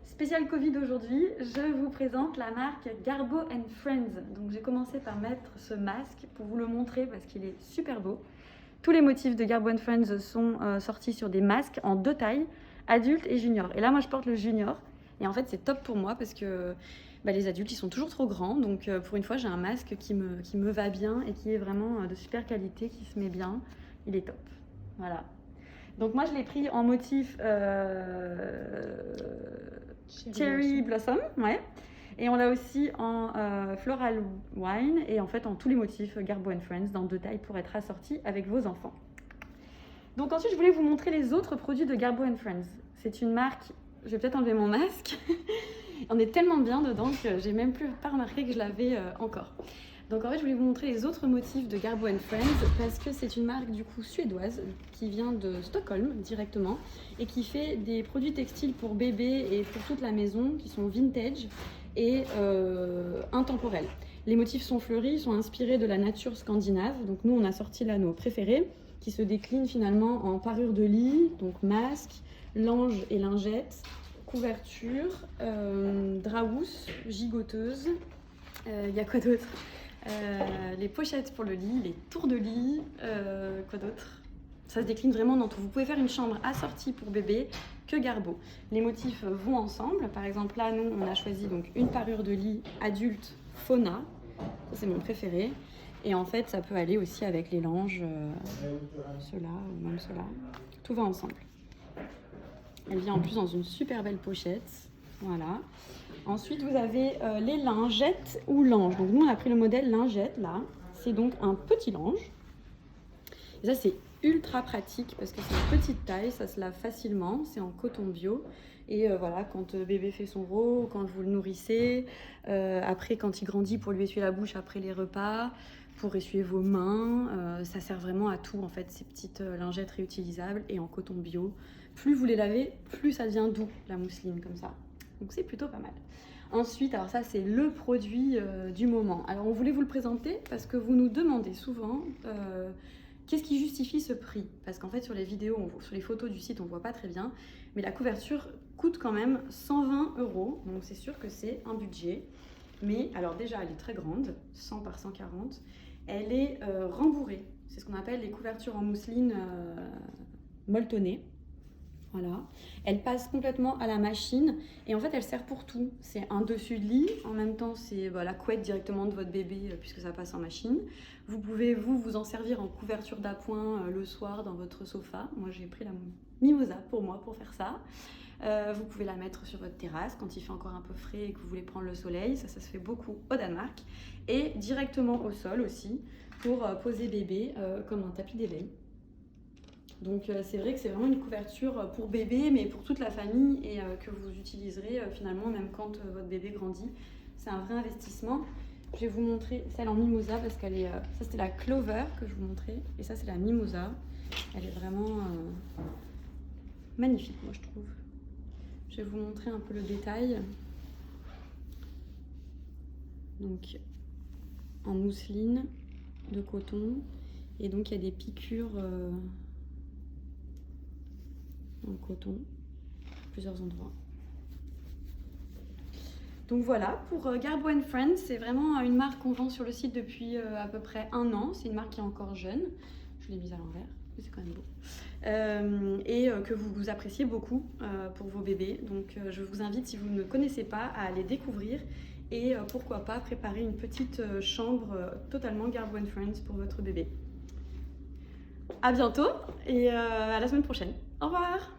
Spécial Covid aujourd'hui, je vous présente la marque Garbo & Friends. Donc j'ai commencé par mettre ce masque pour vous le montrer parce qu'il est super beau. Tous les motifs de Garbo & Friends sont sortis sur des masques en 2 tailles, adultes et juniors. Et là moi je porte le junior et en fait c'est top pour moi parce que les adultes ils sont toujours trop grands. Donc pour une fois j'ai un masque qui me va bien et qui est vraiment de super qualité, qui se met bien. Il est top. Voilà. Donc moi je l'ai pris en motif Cherry Blossom, ouais. Et on l'a aussi en Floral Wine et en fait en tous les motifs Garbo & Friends dans 2 tailles pour être assorti avec vos enfants. Donc ensuite je voulais vous montrer les autres produits de Garbo & Friends. C'est une marque, je vais peut-être enlever mon masque, on est tellement bien dedans que j'ai même plus pas remarqué que je l'avais encore. Donc en fait je voulais vous montrer les autres motifs de Garbo & Friends parce que c'est une marque du coup suédoise qui vient de Stockholm directement et qui fait des produits textiles pour bébés et pour toute la maison qui sont vintage et intemporels. Les motifs sont fleuris, sont inspirés de la nature scandinave. Donc nous on a sorti là nos préférés qui se déclinent finalement en parure de lit, donc masque, lange et lingette, couverture, draousse, gigoteuse. Il y a quoi d'autre? Les pochettes pour le lit, les tours de lit, quoi d'autre? Ça se décline vraiment dans tout. Vous pouvez faire une chambre assortie pour bébé que Garbo. Les motifs vont ensemble. Par exemple, là, nous, on a choisi donc une parure de lit adulte Fauna. Ça, c'est mon préféré. Et en fait, ça peut aller aussi avec les langes, ceux-là ou même ceux-là. Tout va ensemble. Elle vient en plus dans une super belle pochette. Voilà. Ensuite, vous avez les lingettes ou langes. Donc nous, on a pris le modèle lingette, là. C'est donc un petit lange. Et ça, c'est ultra pratique parce que c'est une petite taille, ça se lave facilement. C'est en coton bio. Et voilà, quand bébé fait son rot, quand vous le nourrissez, après quand il grandit pour lui essuyer la bouche après les repas, pour essuyer vos mains, ça sert vraiment à tout en fait, ces petites lingettes réutilisables et en coton bio. Plus vous les lavez, plus ça devient doux, la mousseline comme ça. Donc c'est plutôt pas mal. Ensuite, alors ça c'est le produit du moment. Alors on voulait vous le présenter parce que vous nous demandez souvent qu'est-ce qui justifie ce prix. Parce qu'en fait sur les vidéos, sur les photos du site on voit pas très bien, mais la couverture coûte quand même 120 €. Donc c'est sûr que c'est un budget. Mais alors déjà elle est très grande, 100 par 140. Elle est rembourrée. C'est ce qu'on appelle les couvertures en mousseline molletonnées. Voilà, elle passe complètement à la machine et en fait elle sert pour tout. C'est un dessus de lit, en même temps c'est la couette directement de votre bébé puisque ça passe en machine. Vous pouvez vous en servir en couverture d'appoint le soir dans votre sofa. Moi j'ai pris la Mimosa pour moi pour faire ça. Vous pouvez la mettre sur votre terrasse quand il fait encore un peu frais et que vous voulez prendre le soleil. Ça se fait beaucoup au Danemark. Et directement au sol aussi pour poser bébé comme un tapis d'éveil. Donc c'est vrai que c'est vraiment une couverture pour bébé, mais pour toute la famille et que vous utiliserez finalement même quand votre bébé grandit. C'est un vrai investissement. Je vais vous montrer celle en mimosa parce qu'elle est... ça c'était la Clover que je vous montrais et ça c'est la mimosa. Elle est vraiment magnifique moi je trouve. Je vais vous montrer un peu le détail. Donc en mousseline de coton et donc il y a des piqûres... en coton, plusieurs endroits. Donc voilà, pour Garbo & Friends, c'est vraiment une marque qu'on vend sur le site depuis à peu près 1 an. C'est une marque qui est encore jeune. Je l'ai mise à l'envers, mais c'est quand même beau. Et que vous appréciez beaucoup pour vos bébés. Donc je vous invite, si vous ne connaissez pas, à aller découvrir et pourquoi pas préparer une petite chambre totalement Garbo & Friends pour votre bébé. À bientôt et à la semaine prochaine. Au revoir!